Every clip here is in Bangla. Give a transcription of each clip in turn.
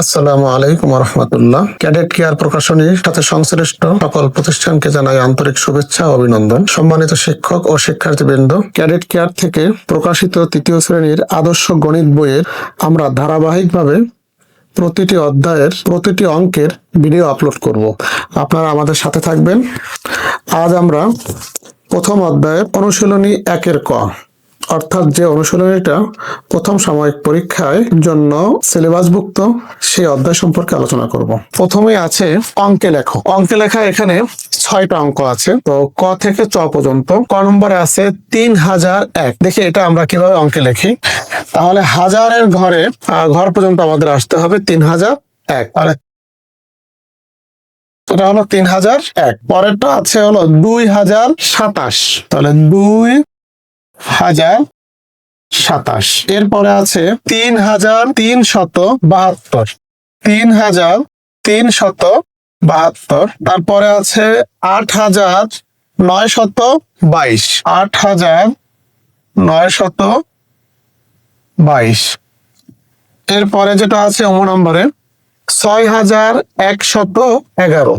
আসসালামু আলাইকুম রহমতুল্লাহ। ক্যাডেট কেয়ার প্রকাশনীর সাথে সংশ্লিষ্ট সকল প্রতিষ্ঠানকে জানাই আন্তরিক শুভেচ্ছা ও অভিনন্দন। সম্মানিত শিক্ষক ও শিক্ষার্থীবৃন্দ, ক্যাডেট কেয়ার থেকে প্রকাশিত তৃতীয় শ্রেণীর আদর্শ গণিত বইয়ের আমরা ধারাবাহিকভাবে প্রতিটি অধ্যায়ের প্রতিটি অঙ্কের ভিডিও আপলোড করব। আপনারা আমাদের সাথে থাকবেন। আজ আমরা প্রথম অধ্যায়ের অনুশীলনী 1-এর ক, অর্থাৎ যে অনুশীলনীটা প্রথম সাময়িক পরীক্ষায় জন্য সিলেবাসভুক্ত সেই অধ্যায় সম্পর্কে আলোচনা করব। প্রথমে আছে অঙ্কে লেখো। অঙ্কে লেখা এখানে 6টা অঙ্ক আছে। তো ক থেকে চ পর্যন্ত। ক নম্বরে আছে 3001। দেখি এটা আমরা কিভাবে অঙ্কে লিখি। তাহলে হাজারের ঘর পর্যন্ত আমাদের আসতে হবে 3001। তাহলে এটা হলো 3001। পরেরটা আছে হলো 2027। তাহলে 2027। এরপরে আছে 3372। 3372। তারপরে আছে 8922। 8922। এরপরে যেটা আছে নম্বরে 6111।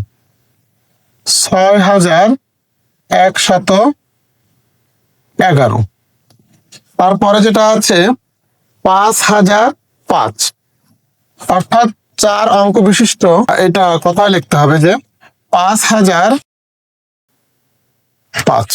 6111। তারপরে যেটা আছে 5005। অর্থাৎ 4 অঙ্ক বিশিষ্ট এটা কথায় লিখতে হবে যে 5005।